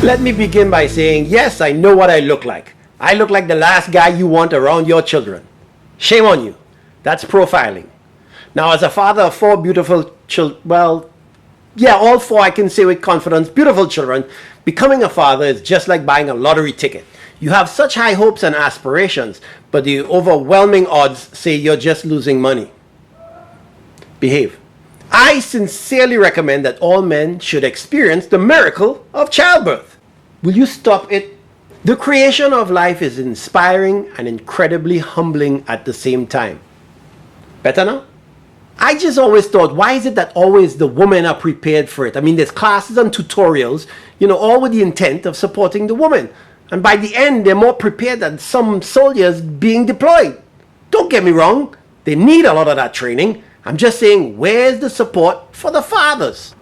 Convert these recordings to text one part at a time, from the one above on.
Let me begin by saying, yes, I know what I look like. I look like the last guy you want around your children. Shame on you. That's profiling. Now, as a father of 4 beautiful children, well, yeah, all 4 I can say with confidence, beautiful children, becoming a father is just like buying a lottery ticket. You have such high hopes and aspirations, but the overwhelming odds say you're just losing money. Behave. I sincerely recommend that all men should experience the miracle of childbirth. Will you stop it? The creation of life is inspiring and incredibly humbling at the same time. Better now? I just always thought, why is it that always the women are prepared for it? I mean, there's classes and tutorials, all with the intent of supporting the woman. And by the end, they're more prepared than some soldiers being deployed. Don't get me wrong, they need a lot of that training. I'm just saying, where's the support for the fathers?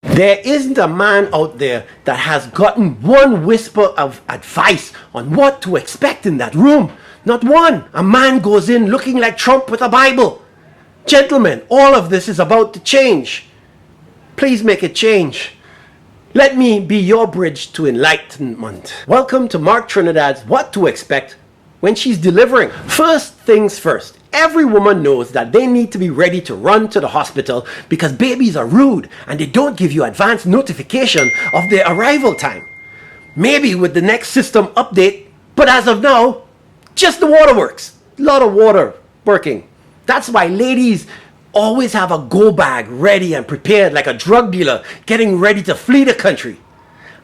There isn't a man out there that has gotten one whisper of advice on what to expect in that room. Not one. A man goes in looking like Trump with a Bible. Gentlemen, all of this is about to change. Please make it change. Let me be your bridge to enlightenment. Welcome to Marc Trinidad's What to Expect When She's Delivering. First things first. Every woman knows that they need to be ready to run to the hospital because babies are rude and they don't give you advance notification of their arrival time. Maybe with the next system update, but as of now, just the waterworks. A lot of water working. That's why ladies always have a go bag ready and prepared like a drug dealer getting ready to flee the country.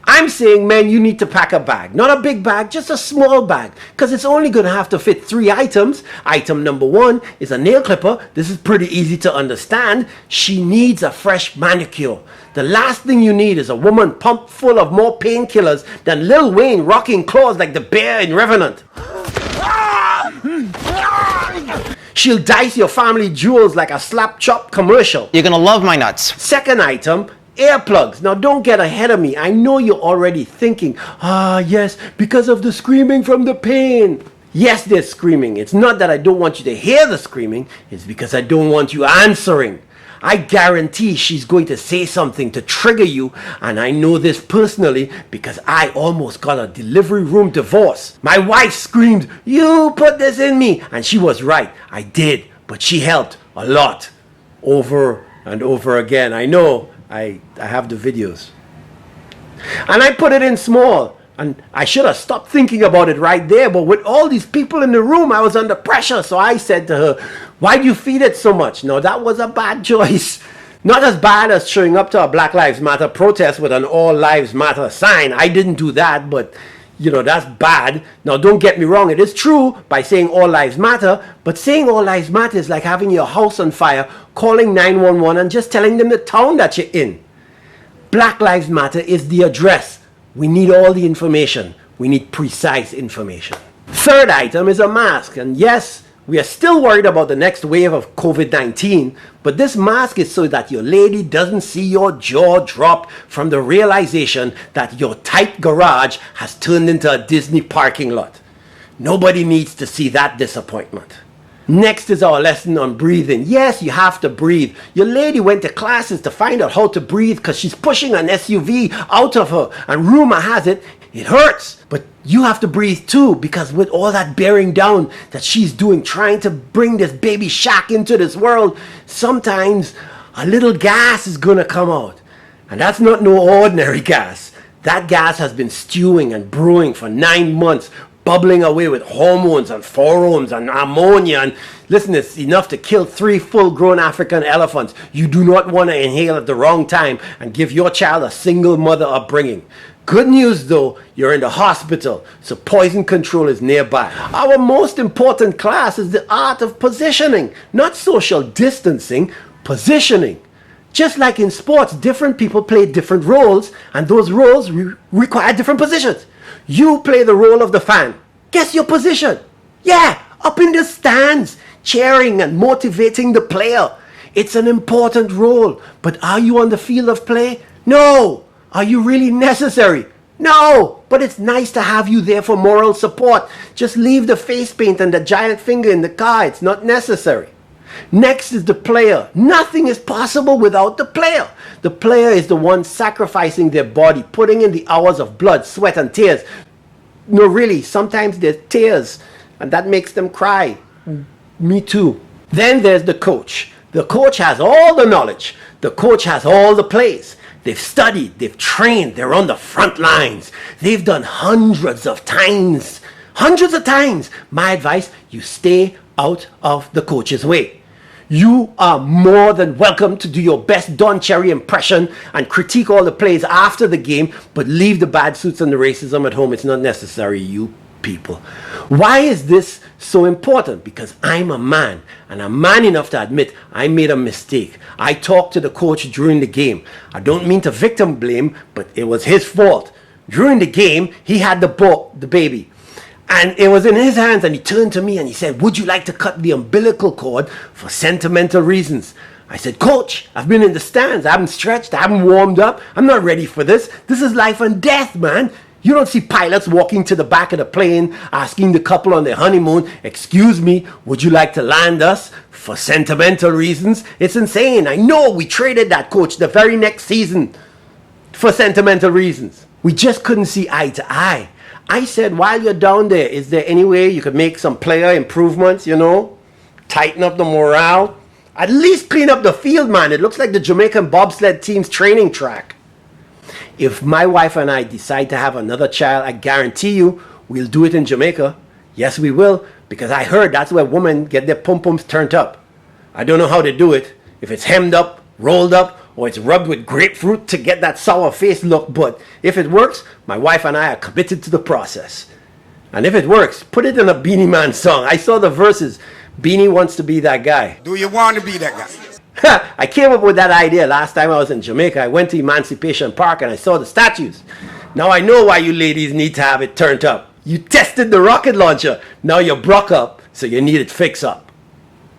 I'm saying, men, you need to pack a bag. Not a big bag, just a small bag. Because it's only going to have to fit 3 items. Item number 1 is a nail clipper. This is pretty easy to understand. She needs a fresh manicure. The last thing you need is a woman pumped full of more painkillers than Lil Wayne rocking claws like the bear in Revenant. She'll dice your family jewels like a slap chop commercial. You're going to love my nuts. Second item, earplugs. Now don't get ahead of me. I know you're already thinking, yes, because of the screaming from the pain. Yes, there's screaming. It's not that I don't want you to hear the screaming. It's because I don't want you answering. I guarantee she's going to say something to trigger you, and I know this personally because I almost got a delivery room divorce. My wife screamed, "You put this in me!" And she was right. I did, but she helped a lot. Over and over again. I know. I have the videos. And I put it in small. And I should have stopped thinking about it right there. But with all these people in the room, I was under pressure. So I said to her, "Why do you feed it so much?" No, that was a bad choice. Not as bad as showing up to a Black Lives Matter protest with an All Lives Matter sign. I didn't do that, but that's bad. Now, don't get me wrong. It is true by saying all lives matter. But saying all lives matter is like having your house on fire, calling 911 and just telling them the town that you're in. Black Lives Matter is the address. We need all the information. We need precise information. Third item is a mask. And yes, we are still worried about the next wave of COVID-19, but this mask is so that your lady doesn't see your jaw drop from the realization that your tight garage has turned into a Disney parking lot. Nobody needs to see that disappointment. Next is our lesson on breathing. Yes, you have to breathe. Your lady went to classes to find out how to breathe because she's pushing an SUV out of her, and rumor has it, it hurts. But you have to breathe too, because with all that bearing down that she's doing, trying to bring this baby shack into this world, sometimes a little gas is gonna come out. And that's not no ordinary gas. That gas has been stewing and brewing for 9 months, bubbling away with hormones and pheromones and ammonia. And listen, it's enough to kill 3 full-grown African elephants. You do not want to inhale at the wrong time and give your child a single mother upbringing. Good news though, you're in the hospital, so poison control is nearby. Our most important class is the art of positioning, not social distancing, positioning. Just like in sports, different people play different roles, and those roles require different positions. You play the role of the fan. Guess your position? Yeah, up in the stands, cheering and motivating the player. It's an important role, but are you on the field of play? No. Are you really necessary? No, but it's nice to have you there for moral support. Just leave the face paint and the giant finger in the car. It's not necessary. Next is the player. Nothing is possible without the player. The player is the one sacrificing their body, putting in the hours of blood, sweat, and tears. No, really, sometimes there's tears, and that makes them cry. Me too. Then there's the coach. The coach has all the knowledge. The coach has all the plays. They've studied, they've trained, they're on the front lines. They've done hundreds of times. Hundreds of times. My advice, you stay out of the coach's way. You are more than welcome to do your best Don Cherry impression and critique all the plays after the game, but leave the bad suits and the racism at home. It's not necessary, you people. Why is this so important? Because I'm a man, and I'm man enough to admit I made a mistake. I talked to the coach during the game. I don't mean to victim blame, but it was his fault. During the game, he had the baby. And it was in his hands, and he turned to me and he said, would you like to cut the umbilical cord for sentimental reasons? I said, Coach, I've been in the stands. I haven't stretched. I haven't warmed up. I'm not ready for this. This is life and death, man. You don't see pilots walking to the back of the plane asking the couple on their honeymoon, excuse me, would you like to land us for sentimental reasons? It's insane. I know we traded that coach the very next season for sentimental reasons. We just couldn't see eye to eye. I said, while you're down there, is there any way you could make some player improvements, tighten up the morale? At least clean up the field, man. It looks like the Jamaican bobsled team's training track. If my wife and I decide to have another child, I guarantee you we'll do it in Jamaica. Yes, we will, because I heard that's where women get their pom-poms turned up. I don't know how they do it, if it's hemmed up, rolled up, or it's rubbed with grapefruit to get that sour face look, but if it works, my wife and I are committed to the process. And if it works, put it in a Beanie Man song. I saw the verses. Beanie wants to be that guy. Do you want to be that guy? I came up with that idea last time I was in Jamaica. I went to Emancipation Park and I saw the statues. Now I know why you ladies need to have it turned up. You tested the rocket launcher. Now you're broke up, so you need it fixed up.